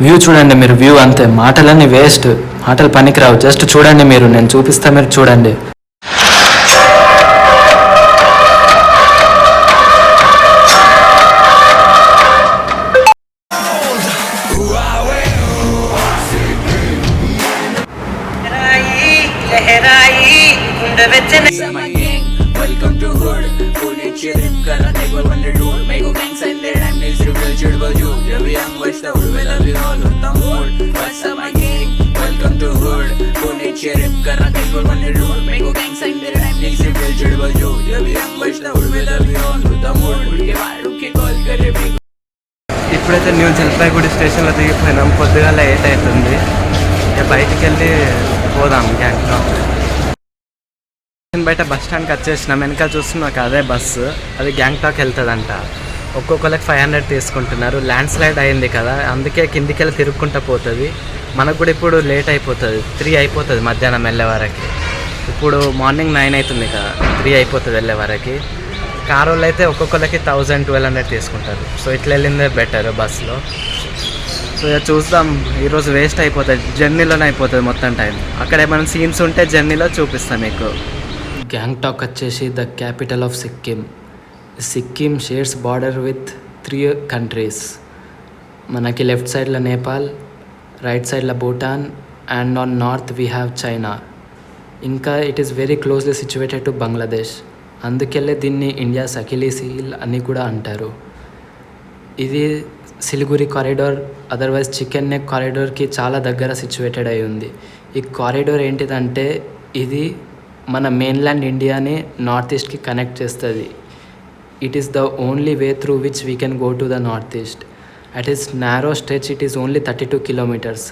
View చూడండి మీరు, view అంతే, మాటలన్నీ వేస్ట్, మాటలు పనికిరావు. జస్ట్ చూడండి మీరు, నేను చూపిస్తా మీరు చూడండి. Welcome to hood, Pune chirip kara table wonder door. Mego gang send their and next reveal chidbal you. Every young watch the hood will be all on the mood. What's up my gang? Welcome to hood, Pune chirip kara table wonder door. Mego gang send their and next reveal chidbal you. Every young watch the hood will be all on the mood. Ulke vaadu ke call kare me. ఇప్పుడైతే new జల్పాయిగూడి స్టేషన్లో దిగిపోయినాం. పొద్దుగాల 8 అవుతుంది. ఇక బయటికి వెళ్ళి పోదాం గ్యాంగ్టాక్. బయట bus స్టాండ్కి వచ్చేసినాం. వెనకాల చూస్తున్నాక అదే బస్సు, అది గ్యాంగ్టాక్ వెళ్తుందంట. ఒక్కొక్కరికి 500 తీసుకుంటున్నారు. ల్యాండ్ స్లైడ్ అయింది కదా, అందుకే కిందికి వెళ్ళి తిరుక్కుంటూ పోతుంది. మనకు కూడా ఇప్పుడు లేట్ అయిపోతుంది, 3 అయిపోతుంది మధ్యాహ్నం వెళ్ళే వరకు. ఇప్పుడు మార్నింగ్ 9 అవుతుంది కదా, 3 అయిపోతుంది వెళ్ళే వరకు. కారు వాళ్ళు అయితే ఒక్కొక్కరికి 1000-1200 తీసుకుంటారు. సో ఇట్లా వెళ్ళిందే బెటర్ బస్సులో. సో ఇక చూద్దాం, ఈరోజు వేస్ట్ అయిపోతుంది, జర్నీలోనే అయిపోతుంది మొత్తం టైం. అక్కడ ఏమైనా సీన్స్ ఉంటే జర్నీలో చూపిస్తాను మీకు. గ్యాంగ్టాక్ వచ్చేసి the capital of Sikkim. Sikkim shares border with 3 countries. మనకి లెఫ్ట్ సైడ్లో నేపాల్, రైట్ సైడ్లో Bhutan, and on north we have China. ఇంకా it is very closely situated to Bangladesh. అందుకెళ్ళే దీన్ని ఇండియాస్ అకిలీస్ హీల్ అని కూడా అంటారు. ఇది Siliguri corridor, otherwise chicken neck కారిడార్కి చాలా దగ్గర సిచ్యువేటెడ్ అయి ఉంది. ఈ కారిడార్ ఏంటిదంటే ఇది మన మెయిన్ల్యాండ్ ఇండియాని నార్త్ ఈస్ట్కి కనెక్ట్ చేస్తుంది. It is the only way through which we can go to the north east. It is narrow stretch, it is only 32 kilometres.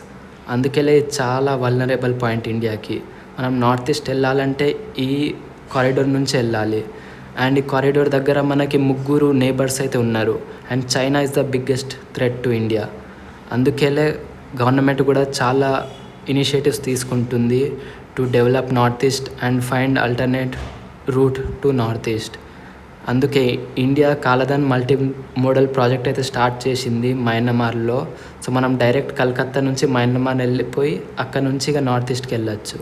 అందుకెళ్ళే చాలా వల్నరబుల్ పాయింట్ ఇండియాకి. మనం నార్త్ ఈస్ట్ వెళ్ళాలంటే ఈ కారిడార్ నుంచి వెళ్ళాలి. అండ్ ఈ కారిడార్ దగ్గర మనకి 3 నేబర్స్ అయితే ఉన్నారు. And China is the biggest threat to India. అందుకెళ్ళే గవర్నమెంట్ కూడా చాలా ఇనిషియేటివ్స్ తీసుకుంటుంది to develop north east and find alternate route to north east. అందుకే India Kaladan multi modal project అయితే స్టార్ట్ చేసింది మయన్మార్లో. సో మనం డైరెక్ట్ కలకత్తా నుంచి మయన్మార్ వెళ్ళిపోయి అక్కడ నుంచి ఇక నార్త్ ఈస్ట్కి వెళ్ళచ్చు.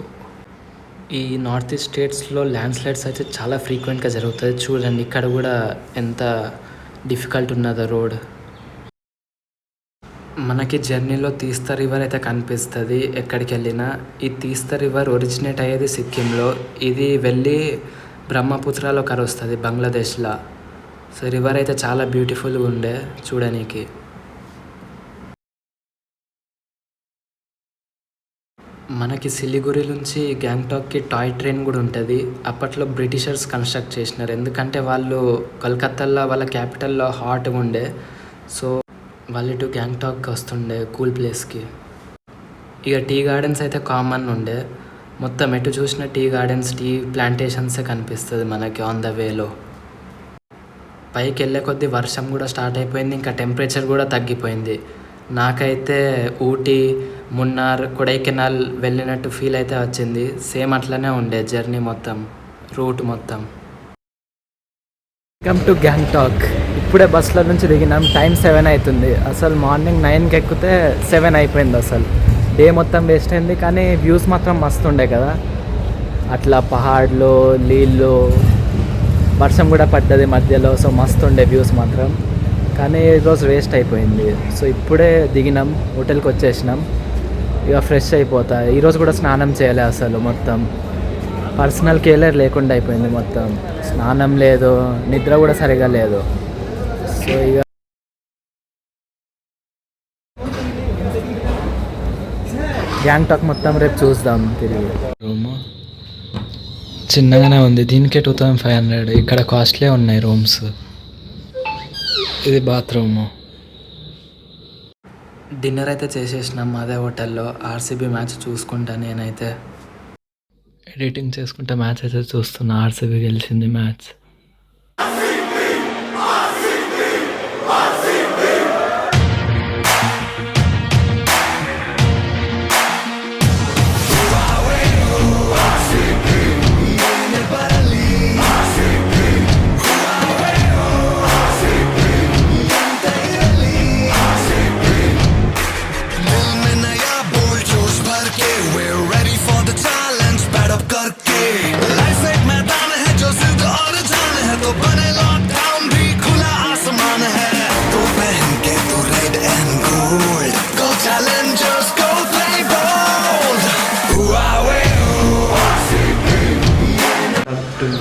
ఈ నార్త్ ఈస్ట్ స్టేట్స్లో ల్యాండ్ స్లైడ్స్ అయితే చాలా ఫ్రీక్వెంట్గా జరుగుతుంది. చూడండి ఇక్కడ కూడా ఎంత డిఫికల్ట్ ఉన్నదో రోడ్. మనకి జర్నీలో తీస్తా రివర్ అయితే కనిపిస్తుంది ఎక్కడికి వెళ్ళినా. ఈ తీస్తా రివర్ ఒరిజినేట్ అయ్యేది సిక్కింలో. ఇది వెళ్ళి బ్రహ్మపుత్రలో కలుస్తుంది బంగ్లాదేశ్లో. సో రివర్ అయితే చాలా బ్యూటిఫుల్గా ఉండే చూడడానికి. మనకి సిలిగురి నుంచి గ్యాంగ్టాక్కి టాయ్ ట్రైన్ కూడా ఉంటుంది. అప్పట్లో బ్రిటిషర్స్ కన్స్ట్రక్ట్ చేసినారు, ఎందుకంటే వాళ్ళు కలకత్తాలో వాళ్ళ క్యాపిటల్లో హాట్గా ఉండే. సో వాళ్ళు ఇటు గ్యాంగ్టాక్కి వస్తుండే కూల్ ప్లేస్కి. ఇక టీ గార్డెన్స్ అయితే కామన్ ఉండే. మొత్తం ఎటు చూసిన టీ గార్డెన్స్, టీ ప్లాంటేషన్సే కనిపిస్తుంది మనకి ఆన్ ద వేలో. పైకి వెళ్ళే కొద్దీ వర్షం కూడా స్టార్ట్ అయిపోయింది, ఇంకా టెంపరేచర్ కూడా తగ్గిపోయింది. నాకైతే ఊటీ, మున్నార్, కొడైకెనాల్ వెళ్ళినట్టు ఫీల్ అయితే వచ్చింది. సేమ్ అట్లనే ఉండే జర్నీ మొత్తం, రూట్ మొత్తం. Welcome to Gangtok. ఇప్పుడే బస్సులో నుంచి దిగినాం. టైం 7 అవుతుంది. అసలు మార్నింగ్ 9కి ఎక్కితే 7 అయిపోయింది. అసలు డే మొత్తం వేస్ట్ అయింది. కానీ వ్యూస్ మాత్రం మస్తు ఉండే కదా, అట్లా పహాడ్లు, నీళ్ళు, వర్షం కూడా పడ్డది మధ్యలో. సో మస్తు ఉండే వ్యూస్ మాత్రం. కానీ ఈరోజు వేస్ట్ అయిపోయింది. సో ఇప్పుడే దిగినాం, హోటల్కి వచ్చేసినాం. ఇక ఫ్రెష్ అయిపోతా. ఈరోజు కూడా స్నానం చేయలే అసలు. మొత్తం పర్సనల్ కేర్ లేకుండా అయిపోయింది మొత్తం. స్నానం లేదు, నిద్ర కూడా సరిగా లేదు. సో ఇక గ్యాంగ్టాక్ మొత్తం రేపు చూద్దాం తిరిగి. రూము చిన్నగానే ఉంది, దీనికే 2500. ఇక్కడ కాస్ట్లీ ఉన్నాయి రూమ్స్. ఇది బాత్రూము. డిన్నర్ అయితే చేసేసినాం అదే హోటల్లో. ఆర్సీబీ మ్యాచ్ చూసుకుంటా నేనైతే ఎడిటింగ్ చేసుకుంటా మ్యాచ్ అయితే చూస్తున్నా. ఆర్సీబీ గెలిచింది మ్యాచ్.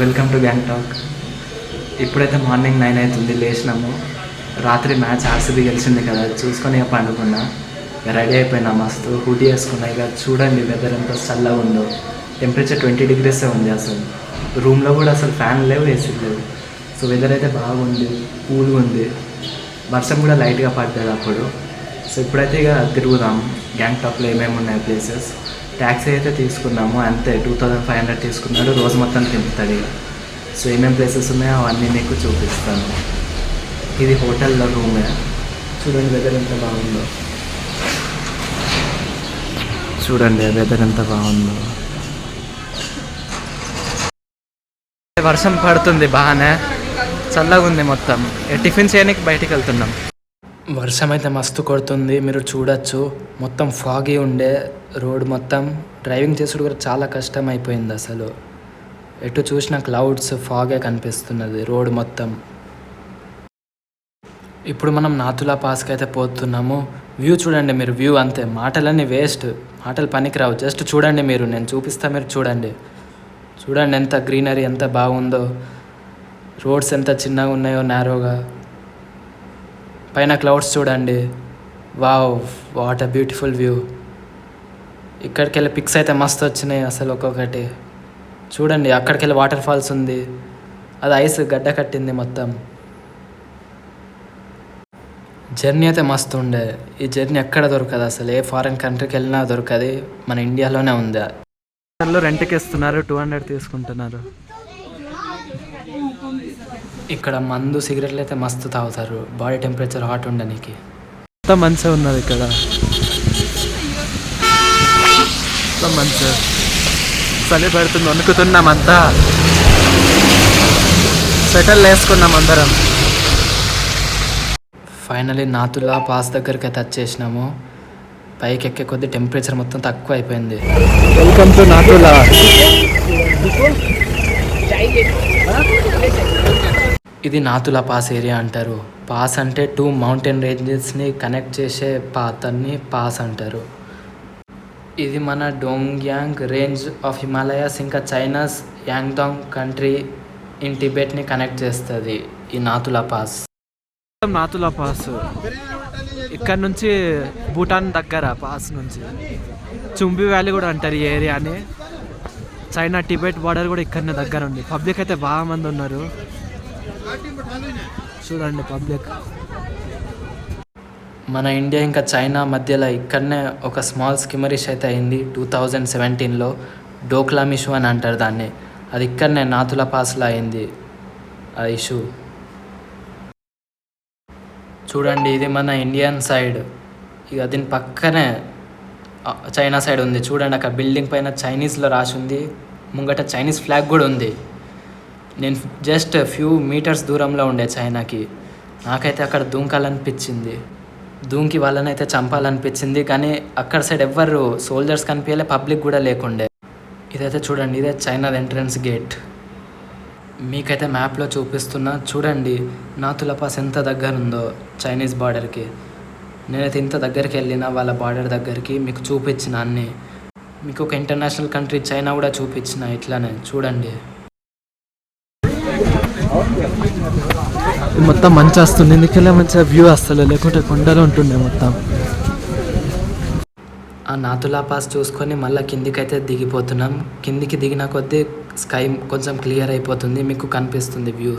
Welcome to Gangtok. ఇప్పుడైతే మార్నింగ్ 9 అవుతుంది, లేచినాము. రాత్రి మ్యాచ్ ఆర్సీబీ గెలిచింది కదా, చూసుకొని ఇక పండుకున్నా. రెడీ అయిపోయినా, మస్తు హుడీ వేసుకున్నా. ఇక చూడండి వెదర్ ఎంత చల్లగా ఉందో. టెంపరేచర్ 20 degrees ఉంది అసలు. రూమ్లో కూడా అసలు ఫ్యాన్ లేవు, ఏసీ లేవు. సో వెదర్ అయితే బాగుంది, కూల్గా ఉంది. వర్షం కూడా లైట్గా పడ్డది అప్పుడు. సో ఇప్పుడైతే ఇక తిరుగుదాం. గ్యాంగ్టాక్లో ఏమేమి ఉన్నాయి ప్లేసెస్. ట్యాక్సీ అయితే తీసుకున్నాము, అంతే 2500 తీసుకున్నాడు. రోజు మొత్తం తింపుతాడు ఇక. సో ఏమేమి ప్లేసెస్ ఉన్నాయో అవన్నీ మీకు చూపిస్తాను. ఇది హోటల్లో రూమే. చూడండి వెదర్ ఎంత బాగుందో. చూడండి వెదర్ ఎంత బాగుందో. వర్షం పడుతుంది బాగానే, చల్లగా ఉంది మొత్తం. టిఫిన్ చేయడానికి బయటికి వెళ్తున్నాం. వర్షం అయితే మస్తు కొడుతుంది, మీరు చూడొచ్చు. మొత్తం ఫాగీ ఉండే రోడ్ మొత్తం. డ్రైవింగ్ చేసుడు కూడా చాలా కష్టం అయిపోయింది అసలు. ఎటు చూసిన క్లౌడ్స్, ఫాగే కనిపిస్తున్నది రోడ్ మొత్తం. ఇప్పుడు మనం నాతులా పాస్కి అయితే పోతున్నాము. వ్యూ చూడండి మీరు, వ్యూ అంతే. మాటలన్నీ వేస్ట్, మాటలు పనికిరావు. జస్ట్ చూడండి మీరు, నేను చూపిస్తా, మీరు చూడండి. చూడండి ఎంత గ్రీనరీ, ఎంత బాగుందో. రోడ్స్ ఎంత చిన్నగా ఉన్నాయో, నేరోగా. పైన క్లౌడ్స్ చూడండి. Wow, what a beautiful view. ఇక్కడికి వెళ్ళి పిక్స్ అయితే మస్తు వచ్చినాయి అసలు ఒక్కొక్కటి. చూడండి అక్కడికి వెళ్ళి వాటర్ ఫాల్స్ ఉంది, అది ఐస్ గడ్డ కట్టింది మొత్తం. జర్నీ అయితే మస్తు ఉండే. ఈ జర్నీ ఎక్కడ దొరకదు అసలు, ఏ ఫారెన్ కంట్రీకి వెళ్ళినా దొరకదు. మన ఇండియాలోనే ఉంది. రెంట్కి ఇస్తున్నారు, 200 తీసుకుంటున్నారు. ఇక్కడ మందు, సిగరెట్లు అయితే మస్తు తాగుతారు, బాడీ టెంపరేచర్ హాట్ ఉండడానికి. మొత్తం మంచిగా ఉన్నది ఇక్కడ, మొత్తం మంచిగా. చలి పెడుతుంది, వణుకుతున్నాం అంతా. స్వెటర్లు వేసుకున్నాం అందరం. ఫైనలీ నాతులా పాస్ దగ్గరికి అయితే వచ్చేసినాము. పైకి ఎక్కే కొద్ది టెంపరేచర్ మొత్తం తక్కువ అయిపోయింది. Welcome to Nathula. ఇది నాతులా పాస్ ఏరియా అంటారు. పాస్ అంటే 2 మౌంటైన్ రేంజెస్ని కనెక్ట్ చేసే పాతన్ని పాస్ అంటారు. ఇది మన డోంగ్యాంగ్ రేంజ్ ఆఫ్ హిమాలయాస్ ఇంకా చైనాస్ యాంగ్డాంగ్ కంట్రీ ఇన్ టిబెట్ని కనెక్ట్ చేస్తుంది ఈ నాతులా పాస్. నాతులా పాస్ ఇక్కడ నుంచి భూటాన్ దగ్గర. పాస్ నుంచి చుంబి వ్యాలీ కూడా అంటారు ఈ ఏరియాని. చైనా టిబెట్ బార్డర్ కూడా ఇక్కడనే దగ్గర ఉంది. పబ్లిక్ అయితే బాగా మంది ఉన్నారు, చూడండి పబ్లిక్. మన ఇండియా ఇంకా చైనా మధ్యలో ఇక్కడనే ఒక స్మాల్ స్కిమరిష్ అయితే అయింది 2017లో. డోక్లామ్ ఇష్యూ అని అంటారు దాన్ని. అది ఇక్కడనే నాతులా పాస్లో అయింది ఆ ఇష్యూ. చూడండి ఇది మన ఇండియన్ సైడ్, ఇక దీని పక్కనే చైనా సైడ్ ఉంది. చూడండి అక్కడ బిల్డింగ్ పైన చైనీస్లో రాసి ఉంది, ముంగట చైనీస్ ఫ్లాగ్ కూడా ఉంది. నేను జస్ట్ ఫ్యూ మీటర్స్ దూరంలో ఉండే చైనాకి. నాకైతే అక్కడ దూంకాలనిపించింది, దూంకి వాళ్ళనైతే చంపాలనిపించింది. కానీ అక్కడ సైడ్ ఎవ్వరు సోల్జర్స్ కనిపించలే, పబ్లిక్ కూడా లేకుండే. ఇదైతే చూడండి, ఇదే చైనా ఎంట్రన్స్ గేట్. మీకైతే మ్యాప్లో చూపిస్తున్నా చూడండి నాతులా పాస్ ఎంత దగ్గర ఉందో చైనీస్ బార్డర్కి. నేనైతే ఇంత దగ్గరికి వెళ్ళిన వాళ్ళ బార్డర్ దగ్గరికి, మీకు చూపించిన అన్నీ. మీకు ఒక ఇంటర్నేషనల్ కంట్రీ చైనా కూడా చూపించిన ఇట్లానే. చూడండి మొత్తం మంచి వస్తుంది, ఎందుకంటే మంచిగా వ్యూ వస్తలే, లేకుంటే కొండలు ఉంటుండే మొత్తం. ఆ నాతులా పాస్ చూసుకొని మళ్ళీ కిందికైతే దిగిపోతున్నాం. కిందికి దిగిన కొద్దీ స్కై కొంచెం క్లియర్ అయిపోతుంది, మీకు కనిపిస్తుంది వ్యూ.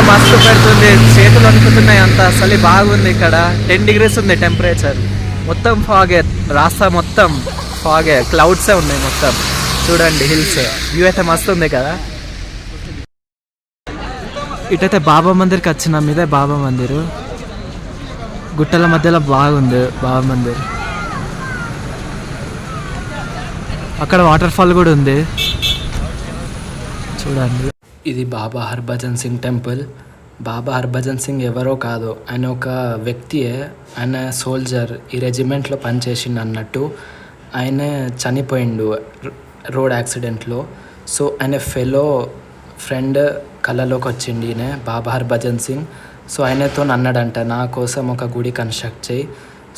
మస్తు పెడుతుంది, చేతులు అనుకుంటున్నాయి అంత. అసలు బాగుంది ఇక్కడ. 10 degrees ఉంది టెంపరేచర్. మొత్తం ఫాగే, రాస్తా మొత్తం ఫాగే, క్లౌడ్సే ఉన్నాయి మొత్తం. చూడండి హిల్స్, వ్యూ అయితే మస్తు ఉంది కదా. ఇటైతే బాబా మందిర్కి వచ్చినాం. ఇదే బాబా మందిర్, గుట్టల మధ్యలో బాగుంది బాబా మందిర్. అక్కడ వాటర్ ఫాల్ కూడా ఉంది చూడండి. ఇది బాబా హర్భజన్ సింగ్ టెంపుల్. బాబా హర్భజన్ సింగ్ ఎవరో కాదు, ఆయన ఒక వ్యక్తియే. ఆయన సోల్జర్, ఈ రెజిమెంట్లో పనిచేసిండు అన్నట్టు. ఆయన చనిపోయిండు రోడ్ యాక్సిడెంట్లో. సో ఆయన ఫెలో ఫ్రెండ్ కళ్ళలోకి వచ్చింది ఈయన బాబా హర్భజన్ సింగ్. సో ఆయనతో అన్నాడంట, నా కోసం ఒక గుడి కన్స్ట్రక్ట్ చేయి.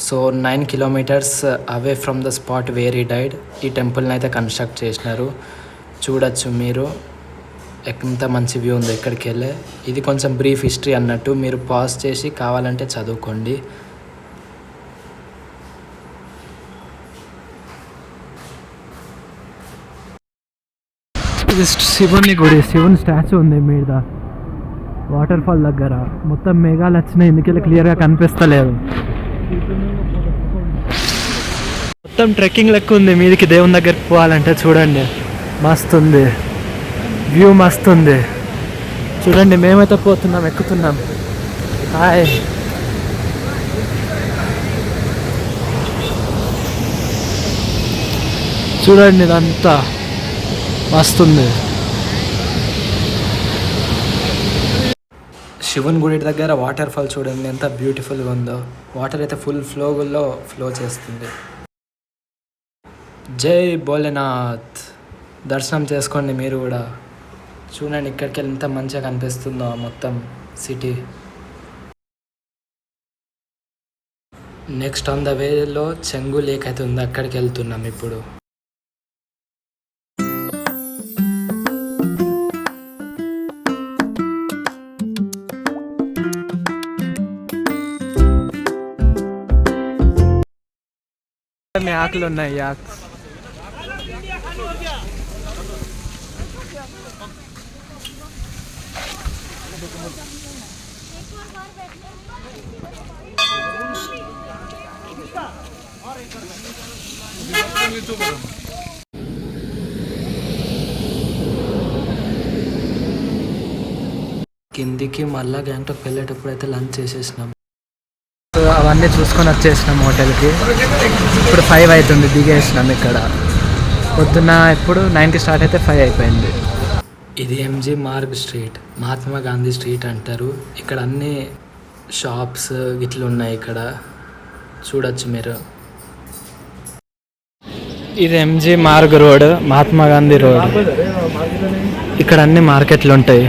So 9 kilometers away from the spot where he died ఈ టెంపుల్ని అయితే కన్స్ట్రక్ట్ చేసినారు. చూడొచ్చు మీరు ఎంత మంచి వ్యూ ఉందో ఇక్కడికి వెళ్ళే. ఇది కొంచెం బ్రీఫ్ హిస్టరీ అన్నట్టు, మీరు పాజ్ చేసి కావాలంటే చదువుకోండి. ఇది శివుని గుడి, శివుని స్టాచ్యూ ఉంది మీద వాటర్ ఫాల్ దగ్గర. మొత్తం మేఘాలు వచ్చినాయి, ఎందుకెళ్ళి క్లియర్గా కనిపిస్తలేదు. మొత్తం ట్రెక్కింగ్ లెక్క ఉంది మీదికి దేవుని దగ్గరికి పోవాలంటే. చూడండి మస్తు ఉంది వ్యూ, మస్తు ఉంది. చూడండి మేమైతే పోతున్నాం, ఎక్కుతున్నాం. హాయ్, చూడండి ఇదంతా మస్తుంది. శివుని గుడి దగ్గర వాటర్ ఫాల్ చూడండి ఎంత బ్యూటిఫుల్గా ఉందో. వాటర్ అయితే ఫుల్ ఫ్లో చేస్తుంది. జై భోలేనాథ్. దర్శనం చేసుకోండి మీరు కూడా. చూడండి ఇక్కడికి వెళ్ళి ఎంత మంచిగా కనిపిస్తుందో మొత్తం సిటీ. నెక్స్ట్ ఆన్ ద వేలో చెంగు లేక్ అయితే ఉంది, అక్కడికి వెళ్తున్నాం ఇప్పుడు. ఆకులు ఉన్నాయి, ఆకు. కిందికి మళ్ళా గ్యాంగ్టాక్ వెళ్ళేటప్పుడు అయితే లంచ్ చేసేసినాం. అవన్నీ చూసుకొని వచ్చేసినాం హోటల్కి. ఇప్పుడు 5 అవుతుంది, దిగేసినాం ఇక్కడ. పొద్దున్న ఇప్పుడు 9కి స్టార్ట్ అయితే 5 అయిపోయింది. ఇది MG Marg street, Mahatma Gandhi street అంటారు. ఇక్కడ అన్ని షాప్స్ గిట్లు ఉన్నాయి ఇక్కడ, చూడొచ్చు మీరు. ఇది MG Marg road, Mahatma Gandhi road. ఇక్కడ అన్ని మార్కెట్లు ఉంటాయి.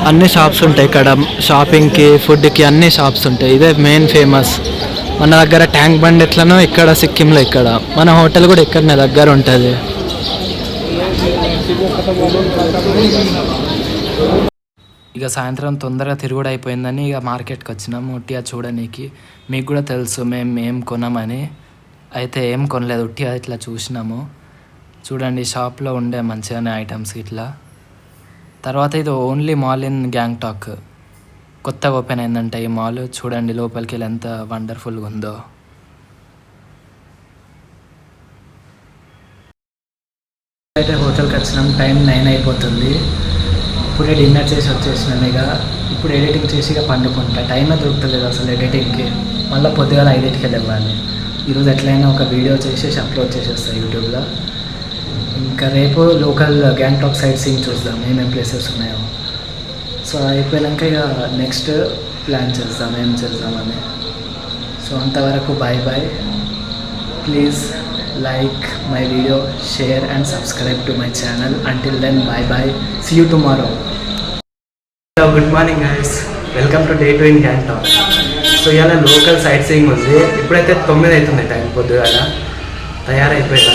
అన్ని షాప్స్ ఉంటాయి ఇక్కడ, షాపింగ్కి, ఫుడ్కి అన్ని షాప్స్ ఉంటాయి. ఇదే మెయిన్ ఫేమస్. మన దగ్గర ట్యాంక్ బండ్ ఎట్లనో ఇక్కడ సిక్కింలో ఇక్కడ మన హోటల్ కూడా ఇక్కడనే దగ్గర ఉంటుంది. ఇక సాయంత్రం తొందరగా తిరుగుడు అయిపోయిందని ఇక మార్కెట్కి వచ్చినాము ఉట్టిగా చూడనీకి. మీకు కూడా తెలుసు మేము ఏం కొనమని, అయితే ఏం కొనలేదు, ఉట్టిగా ఇట్లా చూసినాము. చూడండి షాప్లో ఉండే మంచిగానే ఐటమ్స్ ఇట్లా. తర్వాత ఇది ఓన్లీ మాల్ ఇన్ గ్యాంగ్టాక్, కొత్తగా ఓపెన్ అయిందంట ఈ మాల్. చూడండి లోపలికి వెళ్ళి ఎంత వండర్ఫుల్గా ఉందో. అయితే హోటల్కి వచ్చినాం, టైం 9 అయిపోతుంది. ఇప్పుడే డిన్నర్ చేసి వచ్చేసినాం. ఇక ఇప్పుడు ఎడిటింగ్ చేసి ఇక పండుకుంటా. టైమే దొరుకుతలేదు అసలు ఎడిటింగ్కి. మళ్ళీ పొద్దుగాల 5కి వెళ్ళాలి. ఈరోజు ఎట్లయినా ఒక వీడియో చేసేసి అప్లోడ్ చేసేస్తాను యూట్యూబ్లో. ఇంకా రేపు లోకల్ గ్యాంగ్టాక్ సైట్ సీయింగ్ చూద్దాం, ఏమేమి ప్లేసెస్ ఉన్నాయో. సో అయిపోయాక ఇక నెక్స్ట్ ప్లాన్ చేద్దాం ఏం చేద్దామని. సో అంతవరకు bye bye. Please like my video, share and subscribe to my channel. Until then, bye bye, see you tomorrow. Hello, good morning guys, welcome to day 2 in Gangtok. So ఇవాళ local sight seeing ఉంది. ఇప్పుడైతే 9 అవుతుంది time, పొద్దుగాల తయారైపోయినా.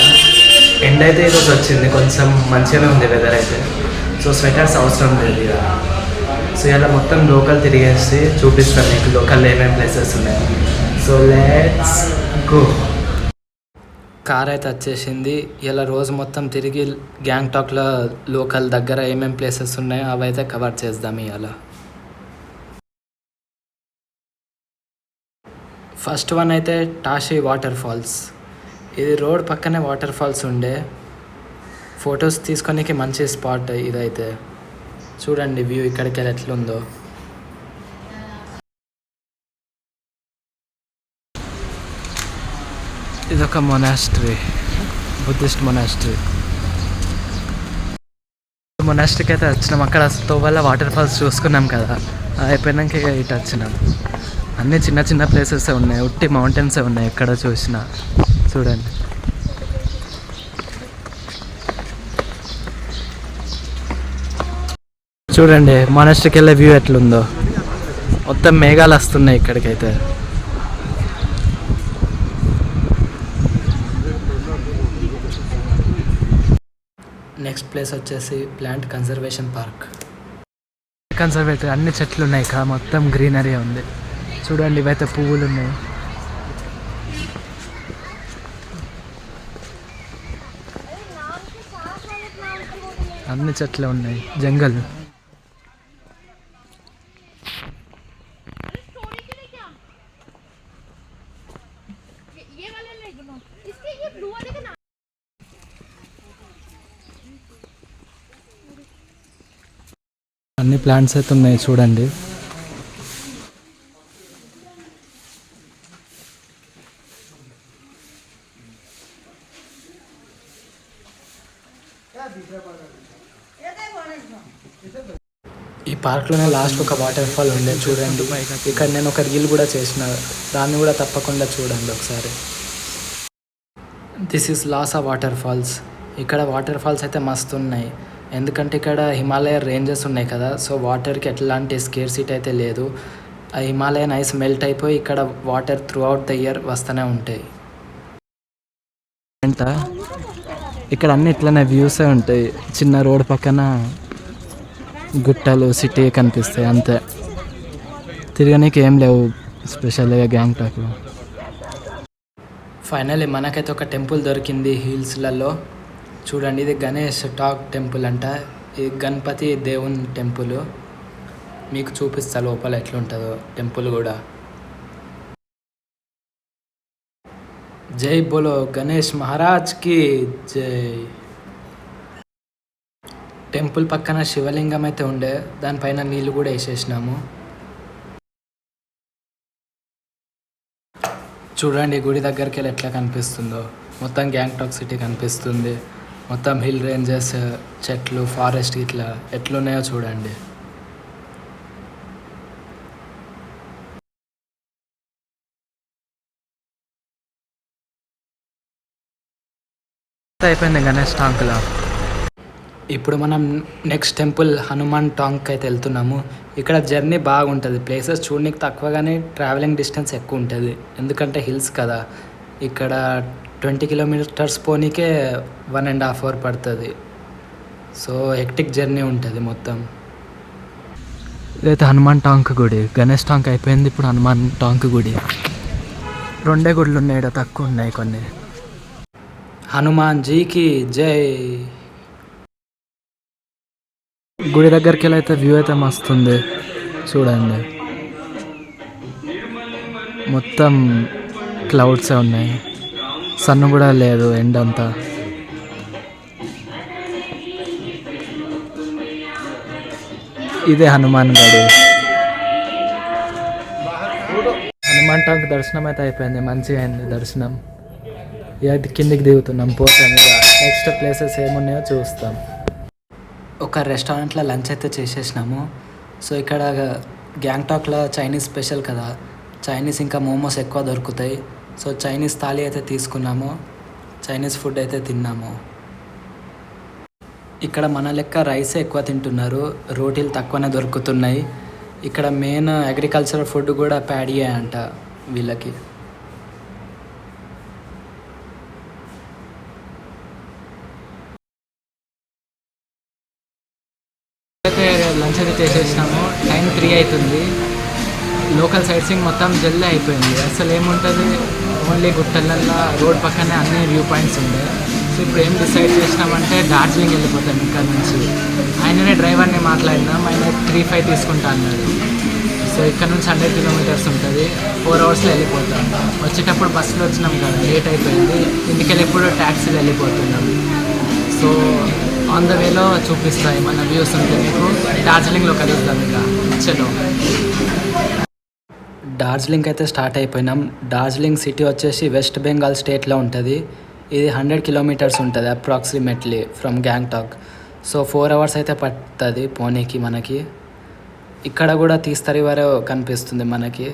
End అయితే ఈరోజు వచ్చింది, కొంచెం మంచిగానే ఉంది వెదర్ అయితే. సో స్వెటర్స్ అవసరం లేదు ఇక. సో ఇలా మొత్తం లోకల్ తిరిగేసి చూపిస్తాను మీకు లోకల్ ఏమేమి ప్లేసెస్ ఉన్నాయో. So let's go. కార్ అయితే వచ్చేసింది. ఇలా రోజు మొత్తం తిరిగి గ్యాంగ్టాక్లో లోకల్ దగ్గర ఏమేమి ప్లేసెస్ ఉన్నాయో అవి అయితే కవర్ చేద్దాం ఇవాళ. ఫస్ట్ వన్ అయితే టాషి వాటర్ ఫాల్స్. ఇది రోడ్ పక్కనే వాటర్ ఫాల్స్ ఉండే, ఫొటోస్ తీసుకోనికి మంచి స్పాట్ ఇదైతే. చూడండి వ్యూ ఇక్కడికి వెళ్ళి ఎట్లుందో. ఇదొక మొనాస్ట్రీ, బుద్ధిస్ట్ మొనాస్ట్రీ. మొనాస్ట్రీకి అయితే వచ్చినాం. అక్కడ తోవల్ల వాటర్ ఫాల్స్ చూసుకున్నాం కదా, అయిపోయినాక ఇక ఇటు వచ్చినాం. అన్నీ చిన్న చిన్న ప్లేసెస్ ఉన్నాయి, ఉట్టి మౌంటైన్స్ ఉన్నాయి ఎక్కడ చూసినా. చూడండి చూడండి మొనాస్ట్రీకి వెళ్ళే వ్యూ ఎట్లుందో. మొత్తం మేఘాలు వస్తున్నాయి ఇక్కడికైతే. నెక్స్ట్ ప్లేస్ వచ్చేసి ప్లాంట్ కన్జర్వేషన్ పార్క్. కన్సర్వేటివ్ అన్ని చెట్లు ఉన్నాయి ఇక్కడ, మొత్తం గ్రీనరీ ఉంది. చూడండి ఇవైతే పువ్వులు ఉన్నాయి. అన్ని చెట్లు ఉన్నాయి, జంగల్. అన్ని ప్లాంట్స్ అయితే ఉన్నాయి చూడండి. ఈ పార్క్లోనే లాస్ట్ ఒక వాటర్ ఫాల్ ఉండే చూడండి. ఇక్కడ నేను ఒక రీల్ కూడా చేసిన, దాన్ని కూడా తప్పకుండా చూడండి ఒకసారి. This is Lhasa waterfalls. ఇక్కడ వాటర్ ఫాల్స్ అయితే మస్తు ఉన్నాయి, ఎందుకంటే ఇక్కడ హిమాలయ రేంజెస్ ఉన్నాయి కదా, సో వాటర్కి ఎట్లాంటి స్కేర్సిటీ అయితే లేదు. ఆ హిమాలయన్ ఐస్ మెల్ట్ అయిపోయి ఇక్కడ water through out the year వస్తూనే ఉంటాయి. అంట ఇక్కడ అన్ని ఇట్లనే వ్యూసే ఉంటాయి. చిన్న రోడ్ పక్కన గుట్టలు, సిటీ కనిపిస్తాయి అంతే. తిరగడానికి ఏం లేవు స్పెషల్గా గ్యాంగ్టాక్లో. ఫైనల్లీ మనకైతే ఒక టెంపుల్ దొరికింది హిల్స్లలో. చూడండి, ఇది గణేష్ టాక్ టెంపుల్ అంట. ఇది గణపతి దేవుని టెంపుల్. మీకు చూపిస్తా లోపల ఎట్లుంటుందో టెంపుల్ కూడా. జై బోలో గణేష్ మహారాజ్కి జై. టెంపుల్ పక్కన శివలింగం అయితే ఉండే, దానిపైన నీళ్ళు కూడా వేసేసినాము. చూడండి గుడి దగ్గరికి వెళ్ళి ఎట్లా కనిపిస్తుందో. మొత్తం గ్యాంగ్టాక్ సిటీ కనిపిస్తుంది. మొత్తం హిల్ రేంజెస్, చెట్లు, ఫారెస్ట్ ఇట్లా ఎట్లున్నాయో చూడండి. అయిపోయింది గణేష్ టాంక్లో. ఇప్పుడు మనం నెక్స్ట్ టెంపుల్ హనుమాన్ టాంక్ అయితే వెళ్తున్నాము. ఇక్కడ జర్నీ బాగుంటుంది, ప్లేసెస్ చూడడానికి తక్కువ కానీ ట్రావెలింగ్ డిస్టెన్స్ ఎక్కువ ఉంటుంది, ఎందుకంటే హిల్స్ కదా. ఇక్కడ 20 కిలోమీటర్స్ పోనీకే 1.5 hours పడుతుంది. సో హెక్టిక్ జర్నీ ఉంటుంది మొత్తం. ఇదైతే హనుమాన్ టాంక్ గుడి. గణేష్ టాంక్ అయిపోయింది, ఇప్పుడు హనుమాన్ టాంక్ గుడి. 2 గుడులు ఉన్నాయి ఇక్కడ, తక్కువ ఉన్నాయి కొన్ని. హనుమాన్ జీకి జై. గుడి దగ్గరికి వెళ్ళి అయితే వ్యూ అయితే మస్తుంది చూడండి. మొత్తం క్లౌడ్సే ఉన్నాయి, సన్ కూడా లేదు, ఎండ్ అంతా. ఇదే హనుమాన్ గడి. హనుమాన్ టాంక్ దర్శనం అయితే అయిపోయింది, మంచిగా అయింది దర్శనం. ఇది కిందికి దిగుతున్నాం, పోతాం. ఇక నెక్స్ట్ ప్లేసెస్ ఏమున్నాయో చూస్తాం. ఒక రెస్టారెంట్లో లంచ్ అయితే చేసేసినాము. సో ఇక్కడ గ్యాంగ్టాక్లో చైనీస్ స్పెషల్ కదా, చైనీస్ ఇంకా మోమోస్ ఎక్కువ దొరుకుతాయి. సో చైనీస్ థాలీ అయితే తీసుకున్నాము, చైనీస్ ఫుడ్ అయితే తిన్నాము. ఇక్కడ మన లెక్క రైసే ఎక్కువ తింటున్నారు, రోటీలు తక్కువనే దొరుకుతున్నాయి. ఇక్కడ మెయిన్ అగ్రికల్చర్ ఫుడ్ కూడా ప్యాడీయే అంట వీళ్ళకి. లంచ్ అయితే చేసేసినాము. టైం 3 అవుతుంది. లోకల్ సైట్ సీయింగ్ మొత్తం జల్దీ అయిపోయింది. అసలు ఏముంటుంది, ఓన్లీ గుట్టలల్లో రోడ్ పక్కనే అన్ని వ్యూ పాయింట్స్ ఉండే. సో ఇప్పుడు ఏం డిసైడ్ చేసినామంటే డార్జిలింగ్ వెళ్ళిపోతాం ఇక్కడ నుంచి. ఆయననే డ్రైవర్ని మాట్లాడినాం, ఆయన 3,500 తీసుకుంటా అన్నాడు. సో ఇక్కడ నుంచి 100 kilometers ఉంటుంది, 4 hours వెళ్ళిపోతాం. వచ్చేటప్పుడు బస్సులో వచ్చినాం కదా, లేట్ అయిపోయింది. ఇంటికెళ్ళి ఇప్పుడు ట్యాక్సీలో వెళ్ళిపోతున్నాం. సో ఆన్ ద వేలో చూపిస్తాయి మన వ్యూస్ ఉంటే మీకు. డార్జిలింగ్లో కలుద్దాం. ఇంకా చలో డార్జిలింగ్ అయితే స్టార్ట్ అయిపోయినాం. డార్జిలింగ్ సిటీ వచ్చేసి వెస్ట్ బెంగాల్ స్టేట్లో ఉంటుంది. ఇది 100 kilometers ఉంటుంది approximately from Gangtok. So 4 hours అయితే పడుతుంది పోనీకి మనకి. ఇక్కడ కూడా తీస్తరి వారే కనిపిస్తుంది మనకి,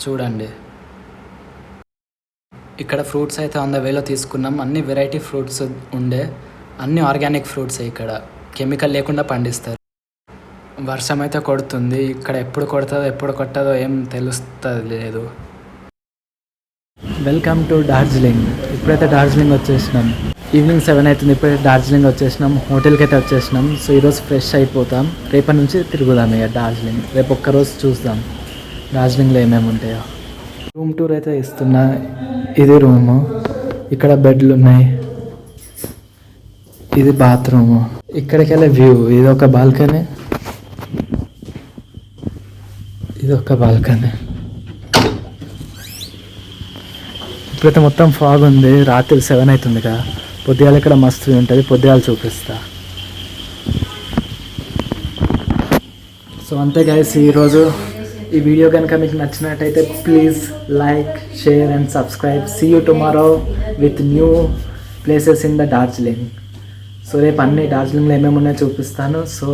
చూడండి. ఇక్కడ ఫ్రూట్స్ అయితే ఆన్ ద వేలో తీసుకున్నాం. అన్ని వెరైటీ ఫ్రూట్స్ ఉండే, అన్ని ఆర్గానిక్ ఫ్రూట్స్. ఇక్కడ కెమికల్ లేకుండా పండిస్తారు. వర్షం అయితే కొడుతుంది. ఇక్కడ ఎప్పుడు కొడుతుందో ఎప్పుడు కొట్టదో ఏం తెలుస్తుంది లేదు. Welcome to Darjeeling. ఇప్పుడైతే డార్జిలింగ్ వచ్చేసినాం. ఈవినింగ్ 7 అవుతుంది. ఇప్పుడైతే డార్జిలింగ్ వచ్చేసినాం. హోటల్కి అయితే వచ్చేసినాం. సో ఈరోజు ఫ్రెష్ అయిపోతాం. రేపటి నుంచి తిరుగుదాం ఇక డార్జిలింగ్. రేపు ఒక్కరోజు చూద్దాం డార్జిలింగ్లో ఏమేమి ఉంటాయో. రూమ్ టూర్ అయితే ఇస్తున్నా. ఇది రూము, ఇక్కడ బెడ్లు ఉన్నాయి, ఇది బాత్రూము, ఇక్కడికి వెళ్ళే వ్యూ. ఇది ఒక బాల్కనీ, ఇది ఒక బాల్కనీ. ఇప్పుడైతే మొత్తం ఫాగ్ ఉంది. రాత్రి 7 అవుతుంది కదా. పొద్దుగాల ఇక్కడ మస్తు ఉంటుంది. పొద్దుగాల చూపిస్తా. సో అంతే గైస్, ఈరోజు ఈ వీడియో కనుక మీకు నచ్చినట్టయితే please like, share and subscribe. See you tomorrow with new places in the Darjeeling. So రేపు అన్ని డార్జిలింగ్లో ఏమేమి ఉన్నాయో చూపిస్తాను. So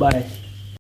bye.